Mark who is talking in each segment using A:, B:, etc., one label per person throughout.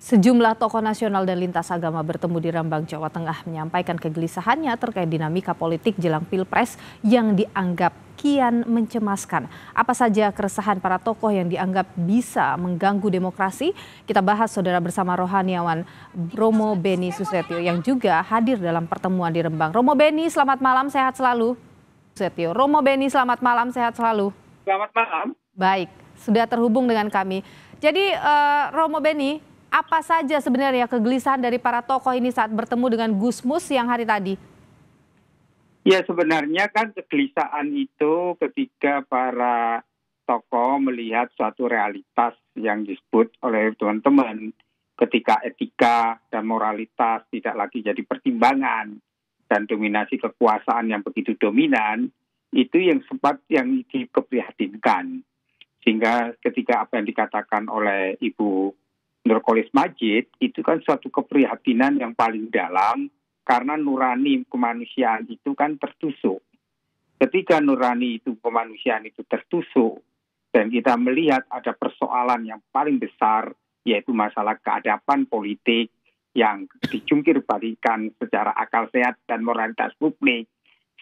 A: Sejumlah tokoh nasional dan lintas agama bertemu di Rembang, Jawa Tengah menyampaikan kegelisahannya terkait dinamika politik jelang Pilpres yang dianggap kian mencemaskan. Apa saja keresahan para tokoh yang dianggap bisa mengganggu demokrasi? Kita bahas saudara bersama rohaniawan Romo Beni Susetio yang juga hadir dalam pertemuan di Rembang. Romo Beni, selamat malam, sehat selalu. Susetio, Romo Beni, selamat malam, sehat selalu.
B: Selamat malam.
A: Baik, sudah terhubung dengan kami. Jadi Romo Beni, apa saja sebenarnya kegelisahan dari para tokoh ini saat bertemu dengan Gusmus yang hari tadi?
B: Ya, sebenarnya kan kegelisahan itu ketika para tokoh melihat suatu realitas yang disebut oleh teman-teman ketika etika dan moralitas tidak lagi jadi pertimbangan dan dominasi kekuasaan yang begitu dominan, itu yang sempat yang dikeprihatinkan. Sehingga ketika apa yang dikatakan oleh Ibu Nurkolis Majid itu kan suatu keprihatinan yang paling dalam karena nurani kemanusiaan itu kan tertusuk. Ketika nurani itu kemanusiaan itu tertusuk dan kita melihat ada persoalan yang paling besar yaitu masalah keadapan politik yang dijungkir balikan secara akal sehat dan moralitas publik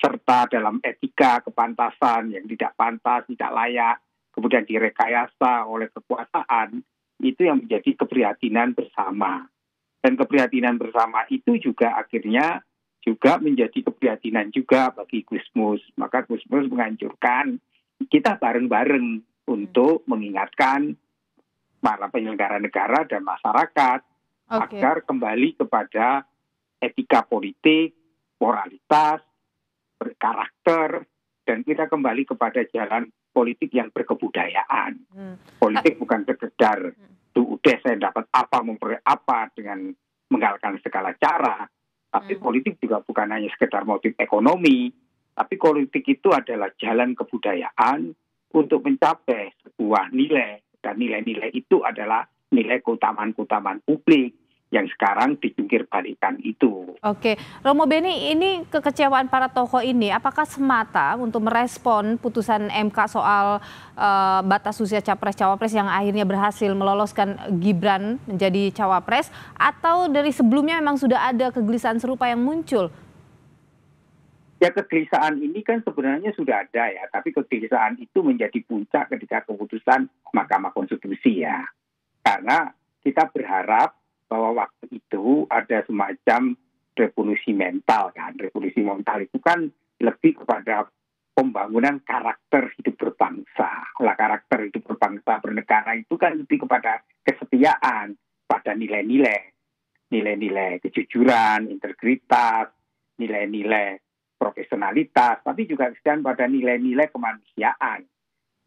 B: serta dalam etika kepantasan yang tidak pantas, tidak layak, kemudian direkayasa oleh kekuasaan, itu yang menjadi keprihatinan bersama. Dan keprihatinan bersama itu juga akhirnya juga menjadi keprihatinan juga bagi Gusmus. Maka Gusmus menganjurkan kita bareng-bareng untuk mengingatkan para penyelenggara negara dan masyarakat agar kembali kepada etika politik, moralitas, berkarakter, dan kita kembali kepada jalan politik yang berkebudayaan. Politik bukan sekedar udah saya dapat apa, memperoleh apa dengan menggalakkan segala cara. Tapi politik juga bukan hanya sekedar motif ekonomi. Tapi politik itu adalah jalan kebudayaan untuk mencapai sebuah nilai. Dan nilai-nilai itu adalah nilai keutamaan-keutamaan publik yang sekarang dijungkir balikan itu.
A: Oke, Romo Beni, ini kekecewaan para tokoh ini apakah semata untuk merespon putusan MK soal batas usia capres-cawapres yang akhirnya berhasil meloloskan Gibran menjadi cawapres, atau dari sebelumnya memang sudah ada kegelisahan serupa yang muncul?
B: Ya, kegelisahan ini kan sebenarnya sudah ada ya, tapi kegelisahan itu menjadi puncak ketika keputusan Mahkamah Konstitusi ya. Karena kita berharap bahwa waktu itu ada semacam revolusi mental kan. Revolusi mental itu kan lebih kepada pembangunan karakter hidup berbangsa. Lah karakter hidup berbangsa bernegara itu kan lebih kepada kesetiaan pada nilai-nilai. Nilai-nilai kejujuran, integritas, nilai-nilai profesionalitas, tapi juga sedang pada nilai-nilai kemanusiaan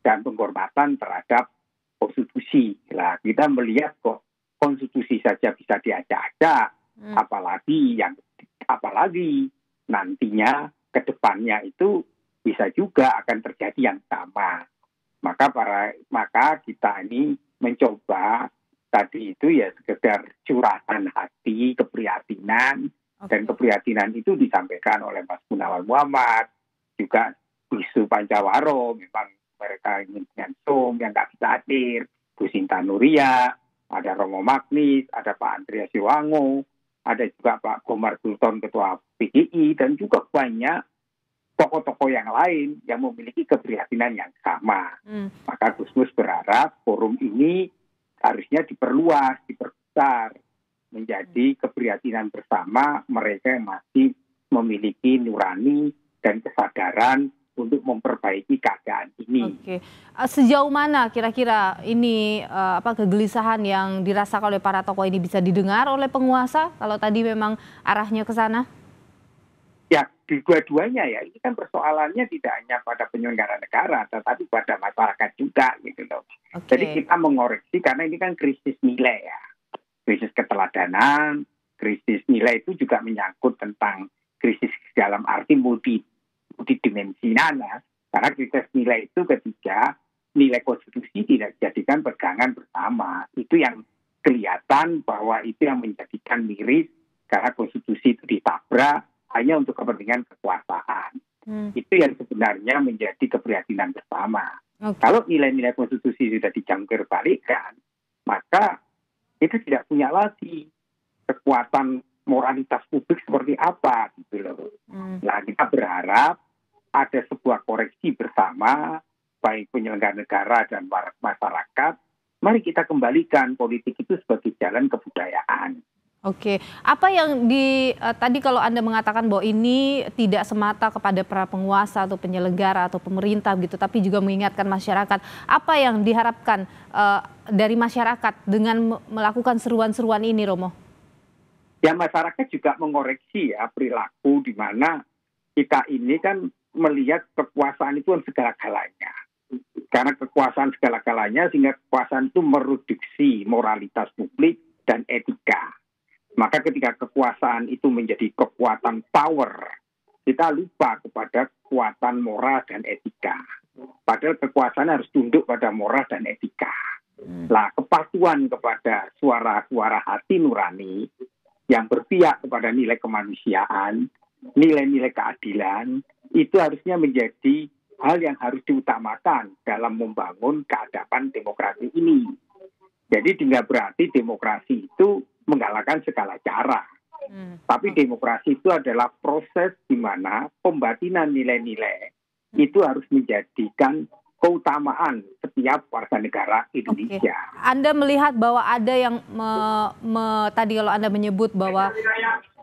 B: dan penghormatan terhadap konstitusi. Lah kita melihat kok konstitusi saja bisa diacak-acak, apalagi nantinya ke depannya itu bisa juga akan terjadi yang sama. Maka kita ini mencoba tadi itu ya sekedar curahan hati, keprihatinan, dan keprihatinan itu disampaikan oleh Mas Gunawan Muhammad, juga Bisu Pancawaro, memang mereka ingin dengan yang nggak bisa hadir, Bu Sinta Nuria, ada Romo Magnis, ada Pak Andreas Siwango, ada juga Pak Komar Sultan Ketua PGI, dan juga banyak tokoh-tokoh yang lain yang memiliki keprihatinan yang sama. Maka Gusmus berharap forum ini harusnya diperluas, diperbesar, menjadi keprihatinan bersama mereka yang masih memiliki nurani dan kesadaran untuk memperbaiki keadaan ini.
A: Oke, sejauh mana kira-kira ini kegelisahan yang dirasakan oleh para tokoh ini bisa didengar oleh penguasa kalau tadi memang arahnya ke sana?
B: Ya, di dua-duanya ya. Ini kan persoalannya tidak hanya pada penyelenggara negara, tetapi pada masyarakat juga gitu loh. Jadi kita mengoreksi karena ini kan krisis nilai ya. Krisis keteladanan, krisis nilai itu juga menyangkut tentang krisis dalam arti multidimensional ya. Karena krisis nilai itu ketika nilai konstitusi tidak dijadikan pegangan bersama. Itu yang kelihatan bahwa itu yang menjadikan miris karena konstitusi itu ditabrak hanya untuk kepentingan kekuasaan. Itu yang sebenarnya menjadi keprihatinan bersama. Kalau nilai-nilai konstitusi sudah dijangkir balikan, maka kita tidak punya lagi kekuatan moralitas publik seperti apa gitu loh. Nah, kita berharap ada sebuah koreksi bersama baik penyelenggara negara dan masyarakat. Mari kita kembalikan politik itu sebagai jalan kebudayaan.
A: Oke, apa yang tadi kalau Anda mengatakan bahwa ini tidak semata kepada para penguasa atau penyelenggara atau pemerintah gitu, tapi juga mengingatkan masyarakat. Apa yang diharapkan dari masyarakat dengan melakukan seruan-seruan ini, Romo?
B: Ya, masyarakat juga mengoreksi ya perilaku di mana kita ini kan melihat kekuasaan itu kan segala-galanya. Karena kekuasaan segala-galanya sehingga kekuasaan itu mereduksi moralitas publik dan etika. Maka ketika kekuasaan itu menjadi kekuatan power, kita lupa kepada kekuatan moral dan etika. Padahal kekuasaan harus tunduk pada moral dan etika. Nah, kepatuhan kepada suara-suara hati nurani yang berpihak kepada nilai kemanusiaan, nilai-nilai keadilan, itu harusnya menjadi hal yang harus diutamakan dalam membangun keadapan demokrasi ini. Jadi tidak berarti demokrasi itu menggalakkan segala cara. Tapi demokrasi itu adalah proses di mana pembatinan nilai-nilai itu harus menjadikan keutamaan setiap warga negara Indonesia.
A: Anda melihat bahwa ada yang tadi kalau Anda menyebut bahwa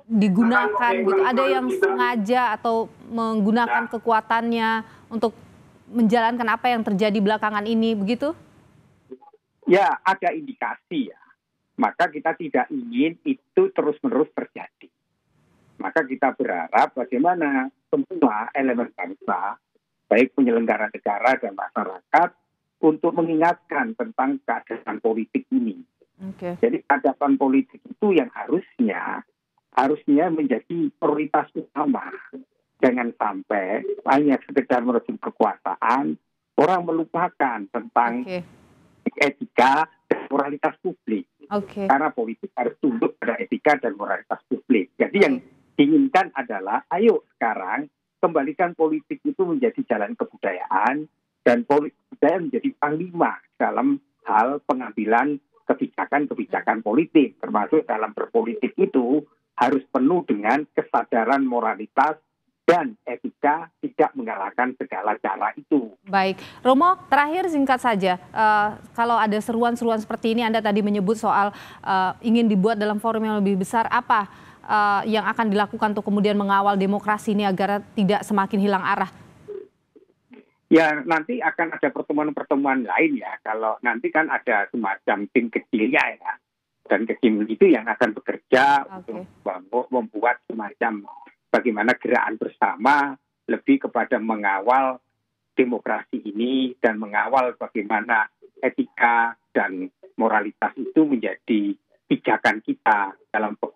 A: digunakan gitu, ada yang sengaja atau menggunakan kekuatannya untuk menjalankan apa yang terjadi belakangan ini, begitu?
B: Ya, ada indikasi ya. Maka kita tidak ingin itu terus-menerus terjadi. Maka kita berharap bagaimana semua elemen bangsa, baik penyelenggara negara dan masyarakat, untuk mengingatkan tentang keadaan politik ini. Jadi keadaan politik itu yang harusnya menjadi prioritas utama. Jangan sampai hanya sekedar merebut kekuasaan, orang melupakan tentang etika dan moralitas publik. Karena politik harus tunduk pada etika dan moralitas publik. Jadi yang diinginkan adalah, ayo sekarang kembalikan politik itu menjadi jalan kebudayaan, dan kebudayaan menjadi panglima dalam hal pengambilan kebijakan-kebijakan politik, termasuk dalam berpolitik itu harus penuh dengan kesadaran moralitas dan etika, tidak mengalahkan segala cara itu.
A: Baik, Romo, terakhir singkat saja, kalau ada seruan-seruan seperti ini, Anda tadi menyebut soal ingin dibuat dalam forum yang lebih besar, apa yang akan dilakukan untuk kemudian mengawal demokrasi ini agar tidak semakin hilang arah?
B: Ya, nanti akan ada pertemuan-pertemuan lain ya. Kalau nanti kan ada semacam tim kecilnya ya. Dan kecil itu yang akan bekerja untuk membuat semacam bagaimana gerakan bersama lebih kepada mengawal demokrasi ini dan mengawal bagaimana etika dan moralitas itu menjadi pijakan kita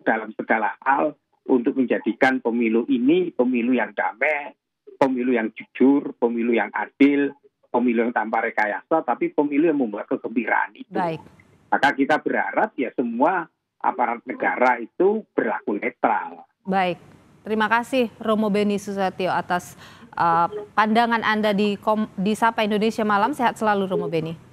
B: dalam segala hal untuk menjadikan pemilu ini pemilu yang damai, pemilu yang jujur, pemilu yang adil, pemilu yang tanpa rekayasa, tapi pemilu yang membawa kegembiraan itu.
A: Baik.
B: Maka kita berharap ya semua aparat negara itu berlaku netral.
A: Baik, terima kasih Romo Beni Susatyo atas pandangan Anda di Sapa Indonesia Malam. Sehat selalu Romo Beni.